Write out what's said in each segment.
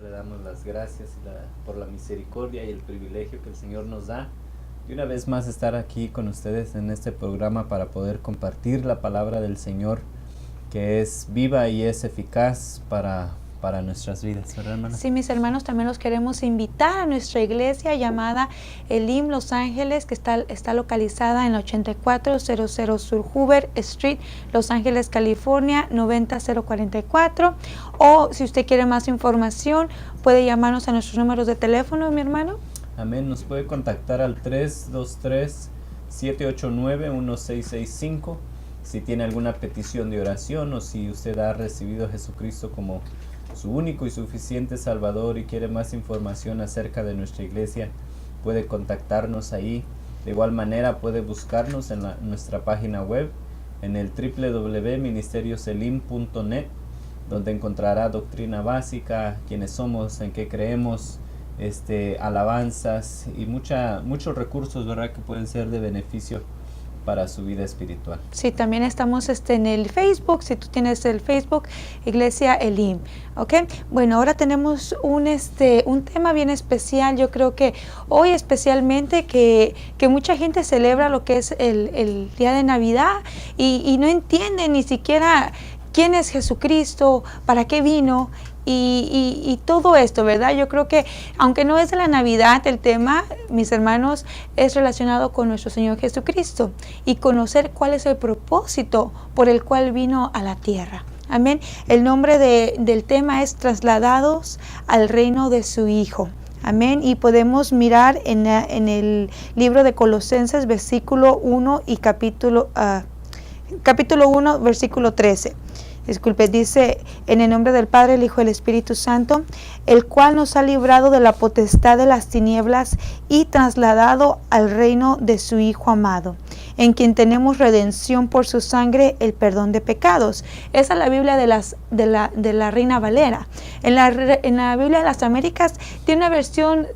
Le damos las gracias por la misericordia y el privilegio que el Señor nos da y una vez más estar aquí con ustedes en este programa para poder compartir la palabra del Señor, que es viva y es eficaz para nuestras vidas, ¿verdad, hermana? Sí, mis hermanos, también los queremos invitar a nuestra iglesia llamada Elim Los Ángeles, que está localizada en la 8400 Sur Hoover Street, Los Ángeles, California, 90044. O si usted quiere más información, puede llamarnos a nuestros números de teléfono, mi hermano. Amén. Nos puede contactar al 323-789-1665 si tiene alguna petición de oración o si usted ha recibido a Jesucristo como su único y suficiente Salvador y quiere más información acerca de nuestra iglesia, puede contactarnos ahí. De igual manera puede buscarnos en nuestra página web en el www.ministerioselim.net, donde encontrará doctrina básica, quiénes somos, en qué creemos, alabanzas y muchos recursos, ¿verdad?, que pueden ser de beneficio para su vida espiritual. Sí, también estamos en el Facebook, si tú tienes el Facebook, Iglesia Elim, ¿ok? Bueno, ahora tenemos un tema bien especial. Yo creo que hoy especialmente que mucha gente celebra lo que es el día de Navidad y no entiende ni siquiera quién es Jesucristo, para qué vino. Y todo esto, ¿verdad? Yo creo que aunque no es de la Navidad el tema, mis hermanos, es relacionado con nuestro Señor Jesucristo y conocer cuál es el propósito por el cual vino a la tierra. Amén. El nombre del tema es Trasladados al reino de su Hijo. Amén. Y podemos mirar en el libro de Colosenses, versículo 1 y capítulo 1, versículo 13. Disculpe, dice: en el nombre del Padre, el Hijo y el Espíritu Santo, el cual nos ha librado de la potestad de las tinieblas y trasladado al reino de su Hijo amado, en quien tenemos redención por su sangre, el perdón de pecados. Esa es la Biblia de la Reina Valera. En la Biblia de las Américas tiene una versión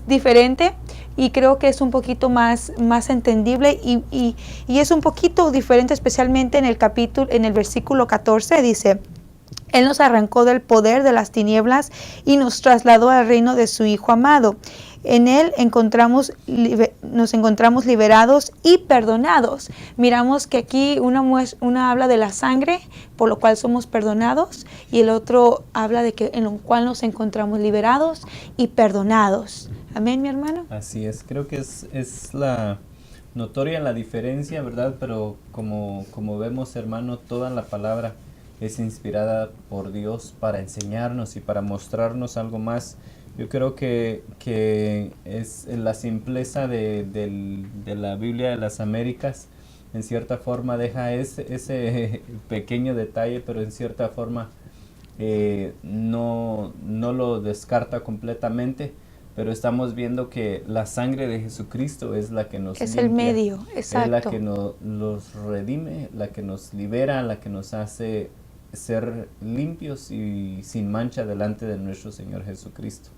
diferente y creo que es un poquito más entendible y es un poquito diferente, especialmente en el versículo 14 dice: Él nos arrancó del poder de las tinieblas y nos trasladó al reino de su Hijo amado. En Él nos encontramos liberados y perdonados. Miramos que aquí una habla de la sangre, por lo cual somos perdonados, y el otro habla de que en lo cual nos encontramos liberados y perdonados. Amén, mi hermano. Así es, creo que es la notoria la diferencia, ¿verdad? Pero como vemos, hermano, toda la palabra es inspirada por Dios para enseñarnos y para mostrarnos algo más. Yo creo que es la simpleza de la Biblia de las Américas. En cierta forma deja ese pequeño detalle, pero en cierta forma no lo descarta completamente. Pero estamos viendo que la sangre de Jesucristo es la que nos es limpia, el medio, exacto. es la que nos redime, la que nos libera, la que nos hace ser limpios y sin mancha delante de nuestro Señor Jesucristo.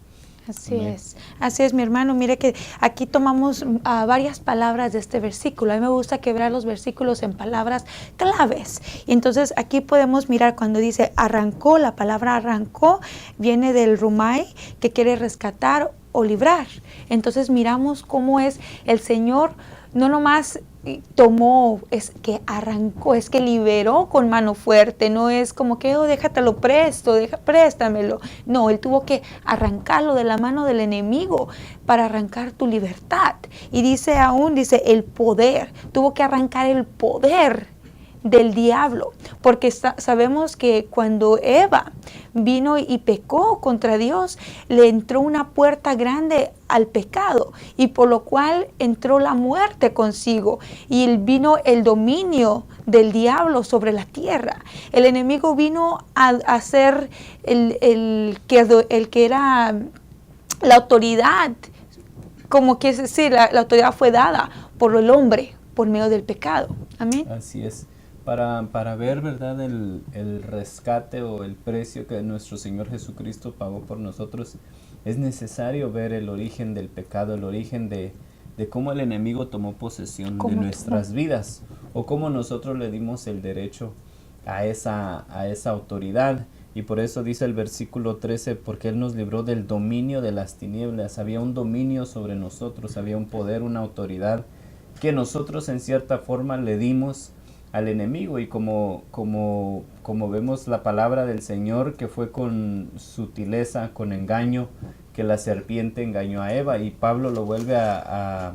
Así Amén. así es, mi hermano. Mire que aquí tomamos varias palabras de este versículo. A mí me gusta quebrar los versículos en palabras claves. Y entonces aquí podemos mirar cuando dice arrancó. La palabra arrancó viene del rumai, que quiere rescatar o librar. Entonces miramos cómo es el Señor, no nomás tomó, es que arrancó, es que liberó con mano fuerte. No es como que déjatelo préstamelo. No, Él tuvo que arrancarlo de la mano del enemigo para arrancar tu libertad. Y dice el poder, tuvo que arrancar el poder del diablo, porque sabemos que cuando Eva vino y pecó contra Dios, le entró una puerta grande al pecado, y por lo cual entró la muerte consigo, y vino el dominio del diablo sobre la tierra. El enemigo vino a ser el que era la autoridad, como que decir, la autoridad fue dada por el hombre por medio del pecado. Amén. Así es. Para ver, ¿verdad?, el rescate o el precio que nuestro Señor Jesucristo pagó por nosotros, es necesario ver el origen del pecado, el origen de cómo el enemigo tomó posesión de nuestras vidas, o cómo nosotros le dimos el derecho a esa autoridad. Y por eso dice el versículo 13, porque Él nos libró del dominio de las tinieblas. Había un dominio sobre nosotros, había un poder, una autoridad que nosotros en cierta forma le dimos al enemigo. Y como vemos la palabra del Señor, que fue con sutileza, con engaño, que la serpiente engañó a Eva. Y Pablo lo vuelve a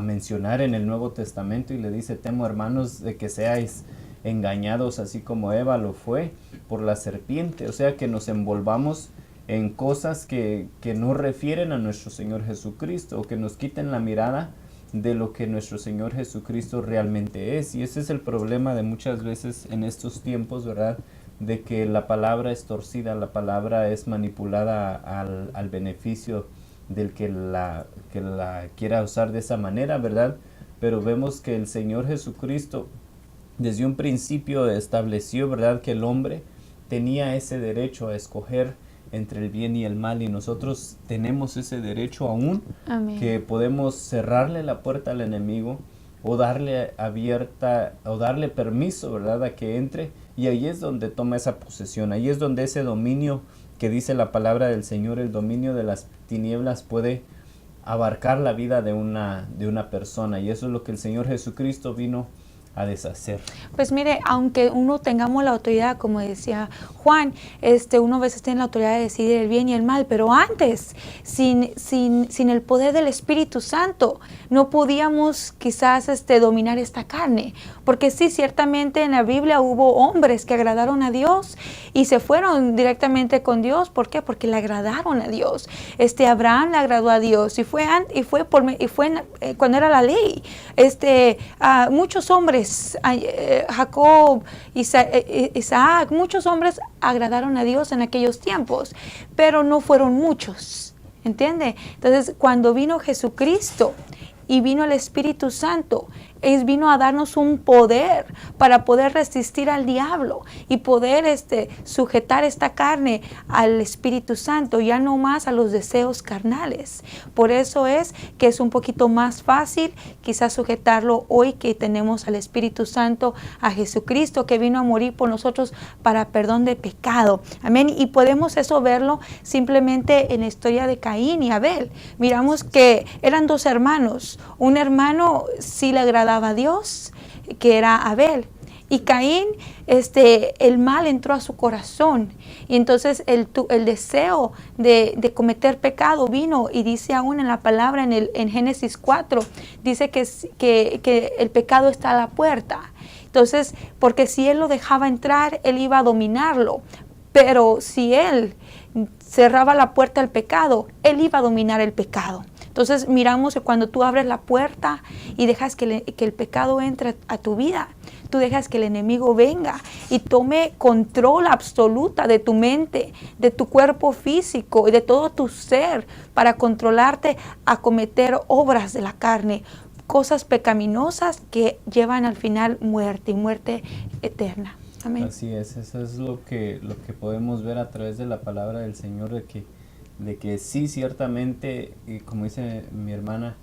mencionar en el Nuevo Testamento y le dice: temo, hermanos, de que seáis engañados así como Eva lo fue por la serpiente. O sea, que nos envolvamos en cosas que no refieren a nuestro Señor Jesucristo, o que nos quiten la mirada de lo que nuestro Señor Jesucristo realmente es. Y ese es el problema de muchas veces en estos tiempos, ¿verdad? De que la palabra es torcida, la palabra es manipulada al beneficio del que la quiera usar de esa manera, ¿verdad? Pero vemos que el Señor Jesucristo desde un principio estableció, ¿verdad?, que el hombre tenía ese derecho a escoger entre el bien y el mal, y nosotros tenemos ese derecho aún. Amén. Que podemos cerrarle la puerta al enemigo o darle abierta o darle permiso, ¿verdad?, a que entre, y ahí es donde toma esa posesión, ahí es donde ese dominio que dice la palabra del Señor, el dominio de las tinieblas, puede abarcar la vida de una persona, y eso es lo que el Señor Jesucristo vino a deshacer. Pues mire, aunque uno tengamos la autoridad, como decía Juan, uno a veces tiene la autoridad de decidir el bien y el mal, pero antes, sin el poder del Espíritu Santo, no podíamos quizás dominar esta carne, porque sí, ciertamente en la Biblia hubo hombres que agradaron a Dios y se fueron directamente con Dios. ¿Por qué? Porque le agradaron a Dios. Abraham le agradó a Dios y fue cuando era la ley. Muchos hombres, Jacob, Isaac, muchos hombres agradaron a Dios en aquellos tiempos, pero no fueron muchos, ¿entiende? Entonces, cuando vino Jesucristo y vino el Espíritu Santo, Él vino a darnos un poder para poder resistir al diablo y poder sujetar esta carne al Espíritu Santo, ya no más a los deseos carnales. Por eso es que es un poquito más fácil quizás sujetarlo hoy que tenemos al Espíritu Santo, a Jesucristo, que vino a morir por nosotros para perdón de pecado. Amén. Y podemos eso verlo simplemente en la historia de Caín y Abel. Miramos que eran dos hermanos. Un hermano sí le agradaba a Dios, que era Abel, y Caín, el mal entró a su corazón, y entonces el deseo de cometer pecado vino, y dice aún en la palabra en Génesis 4, dice que el pecado está a la puerta. Entonces, porque si él lo dejaba entrar, él iba a dominarlo, pero si él cerraba la puerta al pecado, él iba a dominar el pecado. Entonces miramos que cuando tú abres la puerta y dejas que el pecado entre a tu vida, tú dejas que el enemigo venga y tome control absoluta de tu mente, de tu cuerpo físico y de todo tu ser, para controlarte a cometer obras de la carne, cosas pecaminosas que llevan al final muerte y muerte eterna. Amén. Así es, eso es lo que podemos ver a través de la palabra del Señor, de que sí, ciertamente, y como dice mi hermana,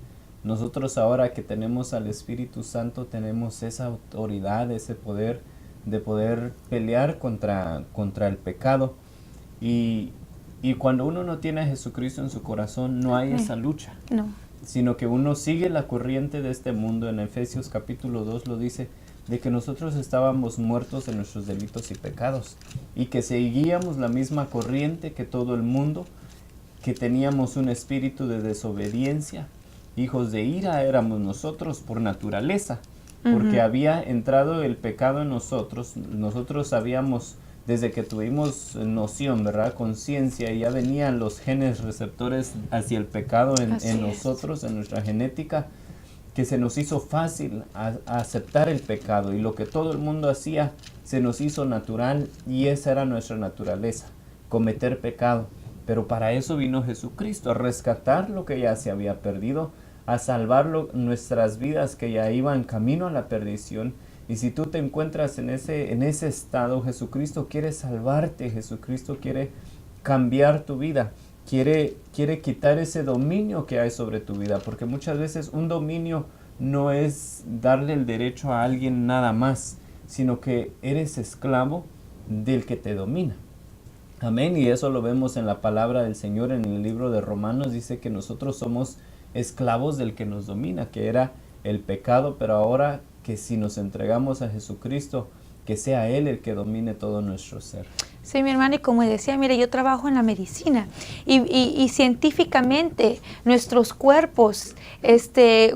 nosotros ahora que tenemos al Espíritu Santo tenemos esa autoridad, ese poder de poder pelear contra el pecado. Y cuando uno no tiene a Jesucristo en su corazón, no hay esa lucha, no, sino que uno sigue la corriente de este mundo. En Efesios capítulo 2 lo dice, de que nosotros estábamos muertos en nuestros delitos y pecados, y que seguíamos la misma corriente que todo el mundo, que teníamos un espíritu de desobediencia, hijos de ira éramos nosotros por naturaleza, porque había entrado el pecado en nosotros. Nosotros sabíamos desde que tuvimos noción, ¿verdad?, conciencia, y ya venían los genes receptores hacia el pecado en nosotros, en nuestra genética, que se nos hizo fácil a aceptar el pecado, y lo que todo el mundo hacía se nos hizo natural, y esa era nuestra naturaleza, cometer pecado. Pero para eso vino Jesucristo, a rescatar lo que ya se había perdido, a salvar nuestras vidas que ya iban camino a la perdición. Y si tú te encuentras en ese estado, Jesucristo quiere salvarte, Jesucristo quiere cambiar tu vida, quiere quitar ese dominio que hay sobre tu vida, porque muchas veces un dominio no es darle el derecho a alguien nada más, sino que eres esclavo del que te domina. Amén, y eso lo vemos en la palabra del Señor en el libro de Romanos. Dice que nosotros somos esclavos del que nos domina, que era el pecado, pero ahora que si nos entregamos a Jesucristo, que sea Él el que domine todo nuestro ser. Sí, mi hermana, y como decía, mire, yo trabajo en la medicina y científicamente nuestros cuerpos,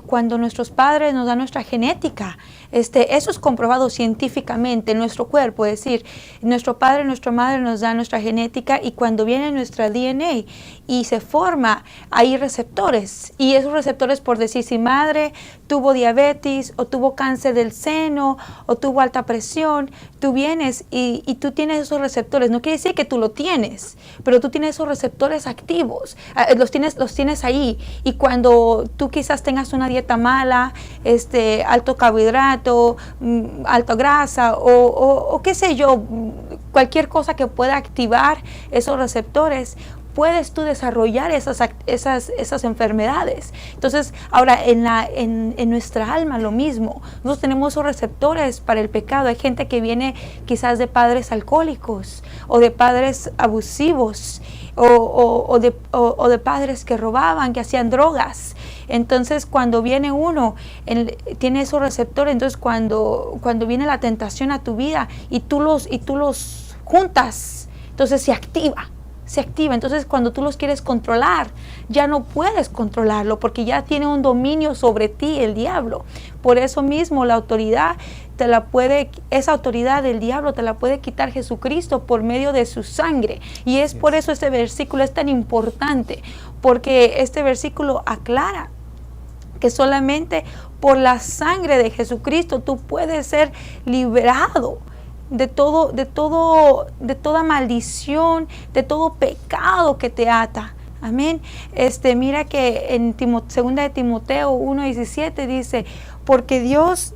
cuando nuestros padres nos dan nuestra genética, eso es comprobado científicamente, nuestro cuerpo, es decir, nuestro padre, nuestra madre nos dan nuestra genética y cuando viene nuestra DNA y se forma, hay receptores y esos receptores, por decir, si madre tuvo diabetes o tuvo cáncer del seno o tuvo alta presión, tú vienes y tú tienes esos receptores. No quiere decir que tú lo tienes, pero tú tienes esos receptores activos, los tienes ahí. Y cuando tú quizás tengas una dieta mala, alto carbohidrato, alta grasa o qué sé yo, cualquier cosa que pueda activar esos receptores, puedes tú desarrollar esas enfermedades. Entonces, ahora en nuestra alma lo mismo. Nosotros tenemos esos receptores para el pecado. Hay gente que viene quizás de padres alcohólicos o de padres abusivos o de padres que robaban, que hacían drogas. Entonces, cuando viene uno, tiene esos receptores. Entonces, cuando viene la tentación a tu vida y tú los juntas, entonces se activa. Entonces, cuando tú los quieres controlar, ya no puedes controlarlo porque ya tiene un dominio sobre ti el diablo. Por eso mismo la autoridad esa autoridad del diablo te la puede quitar Jesucristo por medio de su sangre. Y es por eso este versículo es tan importante, porque este versículo aclara que solamente por la sangre de Jesucristo tú puedes ser liberado de toda maldición, de todo pecado que te ata. Amén. Mira que en 2 de Timoteo 1:17 dice, porque Dios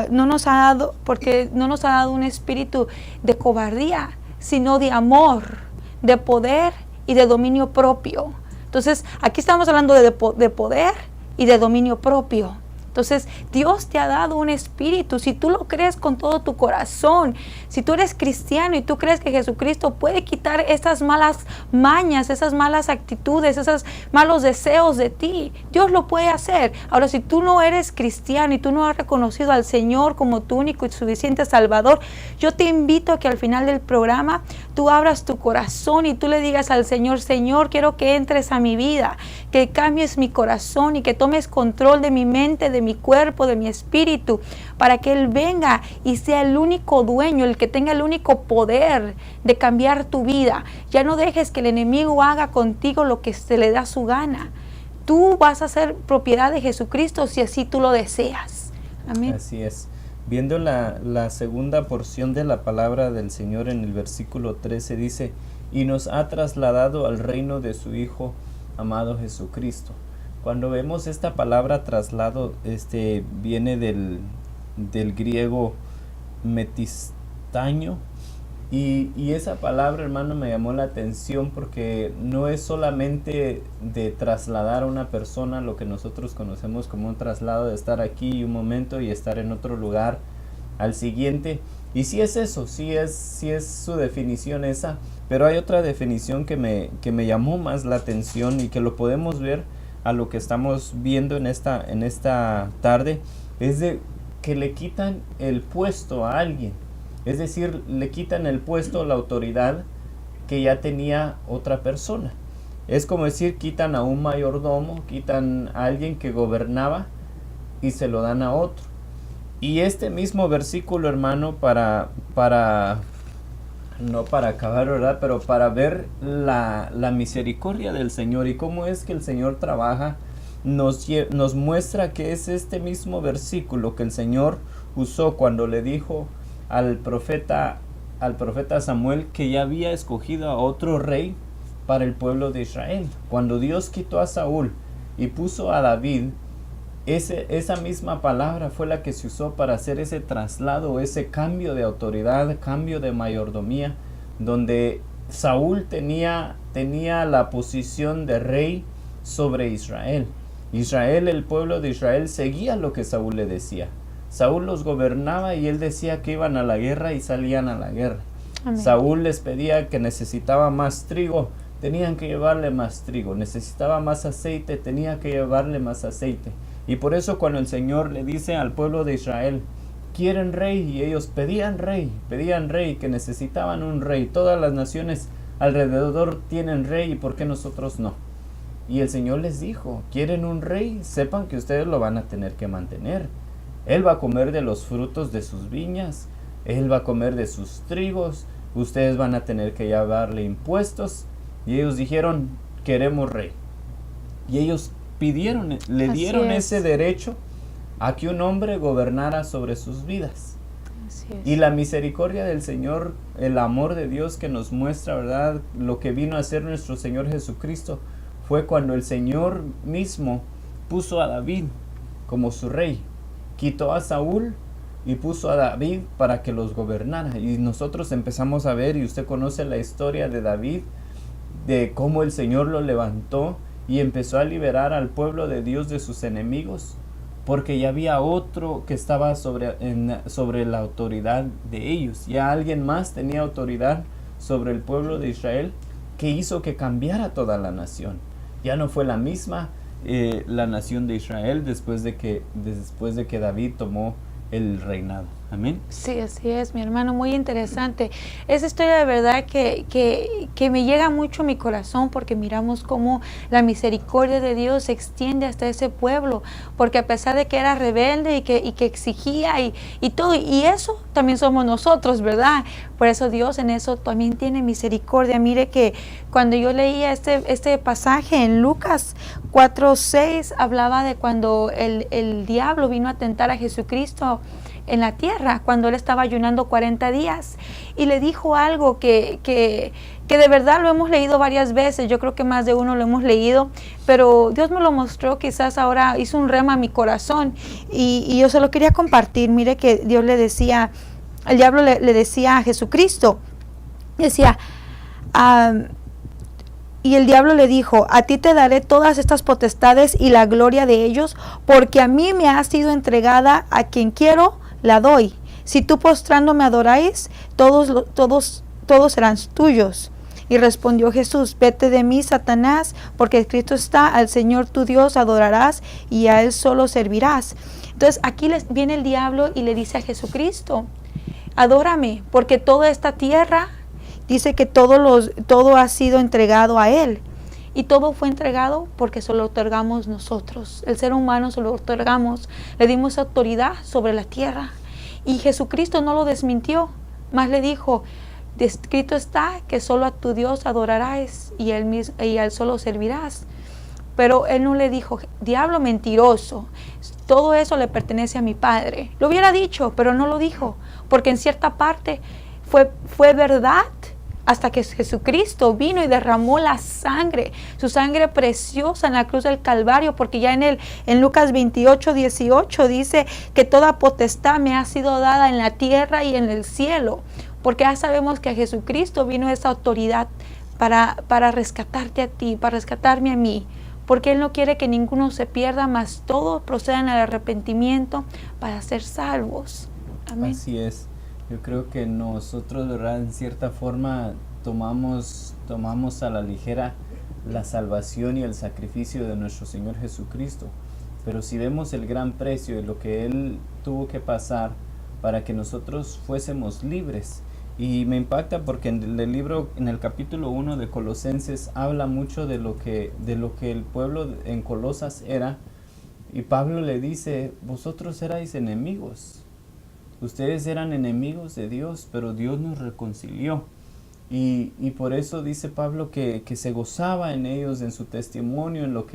no nos ha dado un espíritu de cobardía, sino de amor, de poder y de dominio propio. Entonces, aquí estamos hablando de poder y de dominio propio. Entonces, Dios te ha dado un espíritu. Si tú lo crees con todo tu corazón, si tú eres cristiano y tú crees que Jesucristo puede quitar esas malas mañas, esas malas actitudes, esos malos deseos de ti, Dios lo puede hacer. Ahora, si tú no eres cristiano y tú no has reconocido al Señor como tu único y suficiente Salvador, yo te invito a que al final del programa tú abras tu corazón y tú le digas al Señor, Señor, quiero que entres a mi vida, que cambies mi corazón y que tomes control de mi mente, de mi cuerpo, de mi espíritu, para que Él venga y sea el único dueño, el que tenga el único poder de cambiar tu vida. Ya no dejes que el enemigo haga contigo lo que se le da su gana. Tú vas a ser propiedad de Jesucristo si así tú lo deseas. Amén. Así es. Viendo la segunda porción de la palabra del Señor en el versículo 13 dice, y nos ha trasladado al reino de su Hijo amado Jesucristo. Cuando vemos esta palabra traslado, viene del griego metistaño, y esa palabra, hermano, me llamó la atención porque no es solamente de trasladar a una persona, lo que nosotros conocemos como un traslado, de estar aquí un momento y estar en otro lugar al siguiente. Y sí es eso, sí es su definición esa, pero hay otra definición que me llamó más la atención y que lo podemos ver a lo que estamos viendo en esta tarde, es de que le quitan el puesto a alguien. Es decir, le quitan el puesto, la autoridad que ya tenía otra persona. Es como decir, quitan a un mayordomo, quitan a alguien que gobernaba y se lo dan a otro. Y este mismo versículo, hermano, no para acabar, ¿verdad? Pero para ver la misericordia del Señor y cómo es que el Señor trabaja, nos muestra que es este mismo versículo que el Señor usó cuando le dijo al profeta Samuel que ya había escogido a otro rey para el pueblo de Israel. Cuando Dios quitó a Saúl y puso a David, esa misma palabra fue la que se usó para hacer ese traslado, ese cambio de autoridad, cambio de mayordomía, donde Saúl tenía la posición de rey sobre Israel. El pueblo de Israel seguía lo que Saúl le decía. Saúl los gobernaba y él decía que iban a la guerra y salían a la guerra. Amén. Saúl les pedía que necesitaba más trigo, tenían que llevarle más trigo. Necesitaba más aceite, tenía que llevarle más aceite. Y por eso cuando el Señor le dice al pueblo de Israel, quieren rey, y ellos pedían rey, que necesitaban un rey. Todas las naciones alrededor tienen rey, ¿y por qué nosotros no? Y el Señor les dijo, quieren un rey, sepan que ustedes lo van a tener que mantener. Él va a comer de los frutos de sus viñas, Él va a comer de sus trigos, ustedes van a tener que llevarle impuestos. Y ellos dijeron, queremos rey. Y ellos pidieron, le dieron ese derecho a que un hombre gobernara sobre sus vidas. Y la misericordia del Señor, el amor de Dios que nos muestra, ¿verdad? Lo que vino a hacer nuestro Señor Jesucristo fue cuando el Señor mismo puso a David como su rey. Quitó a Saúl y puso a David para que los gobernara. Y nosotros empezamos a ver, y usted conoce la historia de David, de cómo el Señor lo levantó y empezó a liberar al pueblo de Dios de sus enemigos, porque ya había otro que estaba sobre la autoridad de ellos. Ya alguien más tenía autoridad sobre el pueblo de Israel, que hizo que cambiara toda la nación. Ya no fue la misma la nación de Israel después de que David tomó el reinado. Amén. Sí, así es, mi hermano, muy interesante. Esa historia de verdad que me llega mucho a mi corazón, porque miramos cómo la misericordia de Dios se extiende hasta ese pueblo, porque a pesar de que era rebelde y que exigía y todo, y eso también somos nosotros, ¿verdad? Por eso Dios en eso también tiene misericordia. Mire que cuando yo leía este pasaje en Lucas 4:6, hablaba de cuando el diablo vino a tentar a Jesucristo en la tierra, cuando él estaba ayunando 40 días, y le dijo algo que de verdad lo hemos leído varias veces. Yo creo que más de uno lo hemos leído, pero Dios me lo mostró, quizás ahora hizo un rema a mi corazón, y yo se lo quería compartir. Mire que Dios le decía, el diablo le decía a Jesucristo, decía, y el diablo le dijo, a ti te daré todas estas potestades y la gloria de ellos, porque a mí me ha sido entregada, a quien quiero la doy. Si tú postrando me adoráis, todos serán tuyos. Y respondió Jesús, vete de mí, Satanás, porque escrito está, al Señor tu Dios adorarás y a Él solo servirás. Entonces aquí viene el diablo y le dice a Jesucristo, adórame, porque toda esta tierra, dice que todo ha sido entregado a Él. Y todo fue entregado porque se lo otorgamos nosotros. El ser humano se lo otorgamos, le dimos autoridad sobre la tierra. Y Jesucristo no lo desmintió, más le dijo, escrito está que solo a tu Dios adorarás y a Él solo servirás. Pero Él no le dijo, diablo mentiroso, todo eso le pertenece a mi Padre. Lo hubiera dicho, pero no lo dijo, porque en cierta parte fue verdad. Hasta que Jesucristo vino y derramó la sangre, su sangre preciosa en la cruz del Calvario, porque ya en Lucas 28:18 dice que toda potestad me ha sido dada en la tierra y en el cielo, porque ya sabemos que a Jesucristo vino esa autoridad para rescatarte a ti, para rescatarme a mí, porque Él no quiere que ninguno se pierda, mas todos procedan al arrepentimiento para ser salvos. Amén. Así es. Yo creo que nosotros, ¿verdad?, en cierta forma tomamos a la ligera la salvación y el sacrificio de nuestro Señor Jesucristo. Pero si vemos el gran precio de lo que Él tuvo que pasar para que nosotros fuésemos libres. Y me impacta porque en el libro, en el capítulo 1 de Colosenses, habla mucho de lo que el pueblo en Colosas era. Y Pablo le dice, vosotros erais enemigos. Ustedes eran enemigos de Dios, pero Dios nos reconcilió. Y por eso dice Pablo que se gozaba en ellos, en su testimonio, en lo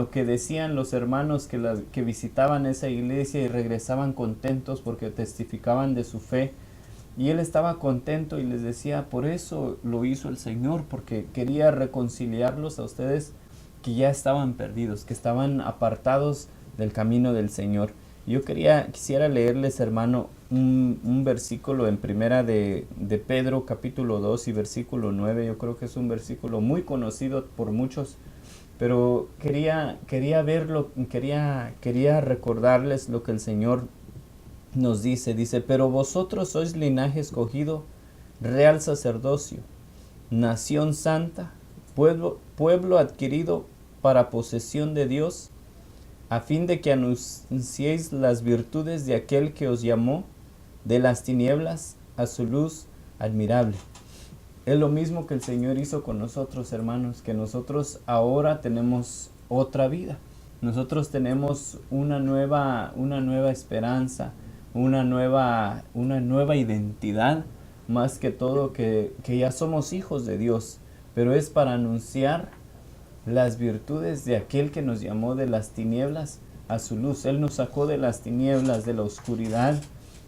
que decían los hermanos que visitaban esa iglesia y regresaban contentos porque testificaban de su fe. Y él estaba contento y les decía, por eso lo hizo el Señor, porque quería reconciliarlos a ustedes que ya estaban perdidos, que estaban apartados del camino del Señor. Yo quisiera leerles, hermano, un versículo en primera de Pedro, capítulo 2 y versículo 9. Yo creo que es un versículo muy conocido por muchos, pero quería verlo, quería recordarles lo que el Señor nos dice. Dice, pero vosotros sois linaje escogido, real sacerdocio, nación santa, pueblo adquirido para posesión de Dios, a fin de que anunciéis las virtudes de aquel que os llamó de las tinieblas a su luz admirable. Es lo mismo que el Señor hizo con nosotros, hermanos, que nosotros ahora tenemos otra vida. Nosotros tenemos una nueva esperanza, una nueva identidad, más que todo que ya somos hijos de Dios, pero es para anunciar las virtudes de aquel que nos llamó de las tinieblas a su luz. Él nos sacó de las tinieblas, de la oscuridad,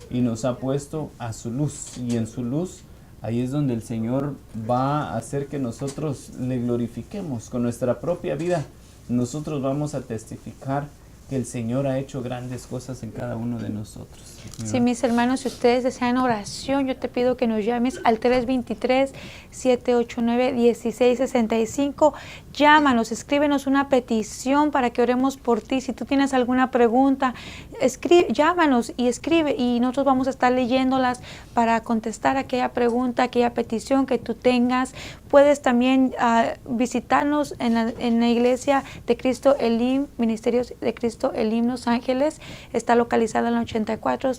y nos ha puesto a su luz. Y en su luz, ahí es donde el Señor va a hacer que nosotros le glorifiquemos. Con nuestra propia vida, nosotros vamos a testificar que el Señor ha hecho grandes cosas en cada uno de nosotros. Sí, mis hermanos, si ustedes desean oración, yo te pido que nos llames al 323-789-1665. Llámanos, escríbenos una petición para que oremos por ti. Si tú tienes alguna pregunta, llámanos y escribe, y nosotros vamos a estar leyéndolas para contestar aquella pregunta, aquella petición que tú tengas. Puedes también visitarnos en la iglesia de Cristo Elim, Ministerios de Cristo Elim Los Ángeles. Está localizada en la 8400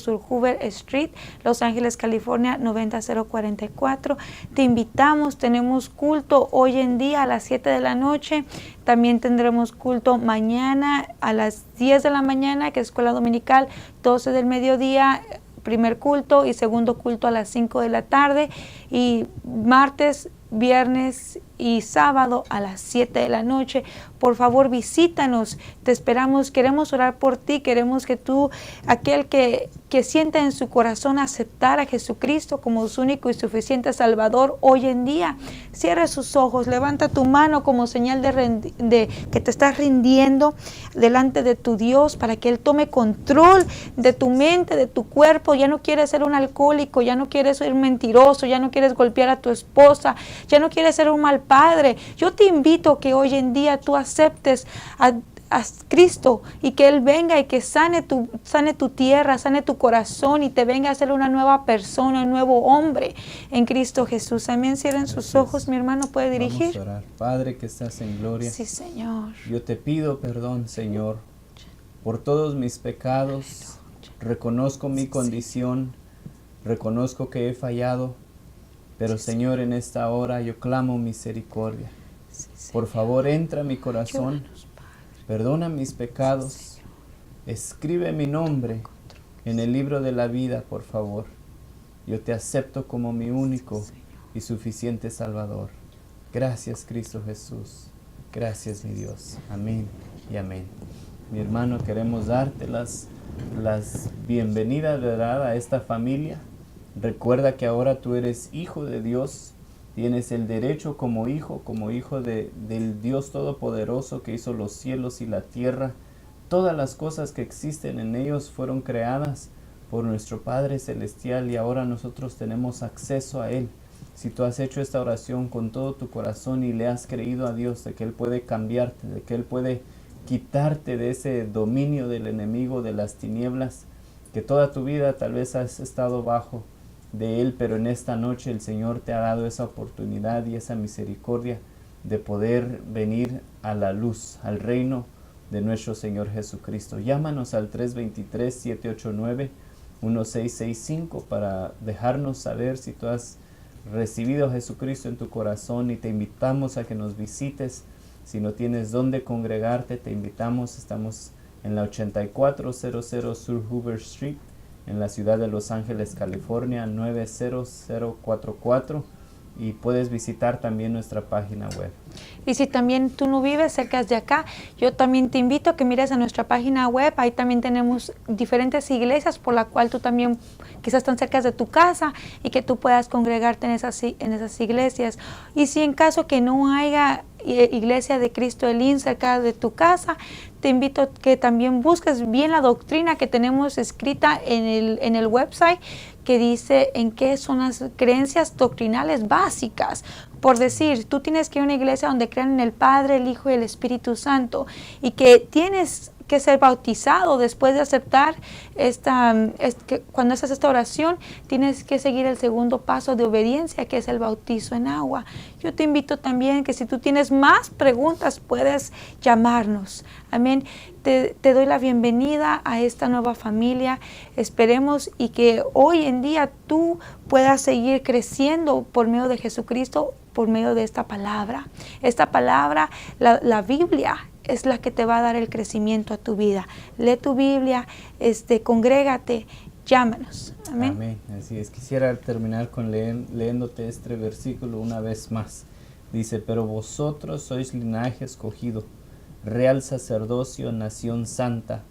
Sur Hoover Street, Los Ángeles, California 90044. Te invitamos, tenemos culto hoy en día a las 7 de la noche. También tendremos culto mañana a las 10 de la mañana, que es escuela dominical, 12 del mediodía, primer culto, y segundo culto a las 5 de la tarde, y martes, viernes y sábado a las 7 de la noche. Por favor, visítanos, te esperamos, queremos orar por ti, queremos que tú, aquel que sienta en su corazón aceptar a Jesucristo como su único y suficiente Salvador hoy en día, cierre sus ojos, levanta tu mano como señal de que te estás rindiendo delante de tu Dios, para que Él tome control de tu mente, de tu cuerpo. Ya no quieres ser un alcohólico, ya no quieres ser mentiroso, ya no quieres golpear a tu esposa, ya no quieres ser un mal padre. Yo te invito a que hoy en día tú aceptes a Cristo, y que Él venga y que sane tu tierra, sane tu corazón, y te venga a ser una nueva persona, un nuevo hombre en Cristo Jesús. Amén. Cierren sus ojos, mi hermano puede dirigir. Vamos a orar. Padre que estás en gloria. Sí, Señor. Yo te pido perdón, Señor, por todos mis pecados. Reconozco mi condición, reconozco que he fallado, pero Señor, en esta hora yo clamo misericordia. Por favor, entra a mi corazón, perdona mis pecados, escribe mi nombre en el libro de la vida, por favor. Yo te acepto como mi único y suficiente Salvador. Gracias, Cristo Jesús. Gracias, mi Dios. Amén y amén. Mi hermano, queremos darte las bienvenidas, ¿verdad?, a esta familia. Recuerda que ahora tú eres hijo de Dios. Tienes el derecho como hijo del Dios Todopoderoso, que hizo los cielos y la tierra. Todas las cosas que existen en ellos fueron creadas por nuestro Padre Celestial, y ahora nosotros tenemos acceso a Él. Si tú has hecho esta oración con todo tu corazón y le has creído a Dios de que Él puede cambiarte, de que Él puede quitarte de ese dominio del enemigo, de las tinieblas, que toda tu vida tal vez has estado bajo de Él, pero en esta noche el Señor te ha dado esa oportunidad y esa misericordia de poder venir a la luz, al reino de nuestro Señor Jesucristo. Llámanos al 323-789-1665 para dejarnos saber si tú has recibido a Jesucristo en tu corazón, y te invitamos a que nos visites. Si no tienes dónde congregarte, te invitamos. Estamos en la 8400 Sur Hoover Street, en la ciudad de Los Ángeles, California 90044, y puedes visitar también nuestra página web. Y si también tú no vives cerca de acá, yo también te invito a que mires a nuestra página web. Ahí también tenemos diferentes iglesias por la cual tú también quizás están cerca de tu casa, y que tú puedas congregarte en esas iglesias. Y si en caso que no haya iglesia de Cristo Elim cerca de tu casa, te invito a que también busques bien la doctrina que tenemos escrita en el website, que dice en qué son las creencias doctrinales básicas. Por decir, tú tienes que ir a una iglesia donde crean en el Padre, el Hijo y el Espíritu Santo, y que tienes que ser bautizado. Después de aceptar cuando haces esta oración, tienes que seguir el segundo paso de obediencia, que es el bautizo en agua. Yo te invito también que si tú tienes más preguntas, puedes llamarnos. Amén. Te doy la bienvenida a esta nueva familia. Esperemos y que hoy en día tú puedas seguir creciendo por medio de Jesucristo, por medio de esta palabra. Esta palabra, la Biblia, es la que te va a dar el crecimiento a tu vida. Lee tu Biblia, congrégate, llámanos. Amén. Amén. Así es. Quisiera terminar con leyéndote este versículo una vez más. Dice, pero vosotros sois linaje escogido, real sacerdocio, nación santa,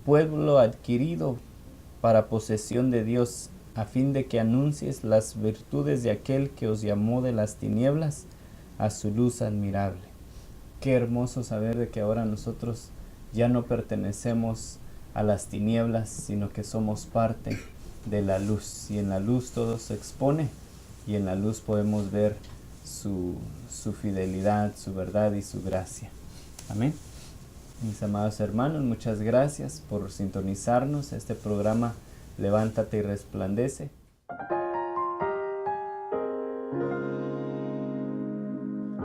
pueblo adquirido para posesión de Dios, a fin de que anuncies las virtudes de aquel que os llamó de las tinieblas a su luz admirable. Qué hermoso saber de que ahora nosotros ya no pertenecemos a las tinieblas, sino que somos parte de la luz. Y en la luz todo se expone, y en la luz podemos ver su fidelidad, su verdad y su gracia. Amén. Mis amados hermanos, muchas gracias por sintonizarnos. Este programa Levántate y Resplandece.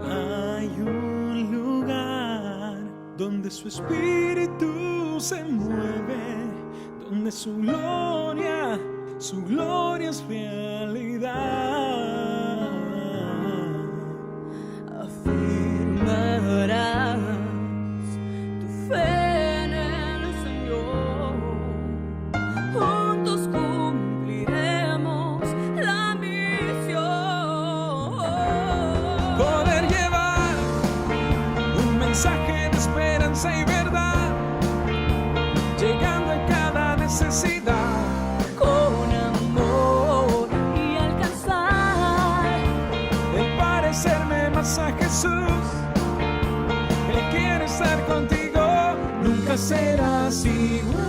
Hay un lugar donde su espíritu se mueve, donde su gloria es realidad. Afirmarás tu fe en el Señor. Juntos cumpliremos la misión. Poder llevar un mensaje de esperanza y verdad, llegando a cada necesidad con amor y alcanzar el parecerme más a Jesús. Él quiere estar contigo, nunca serás igual.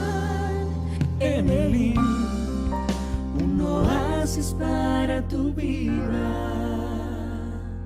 Emelim, un oasis para tu vida.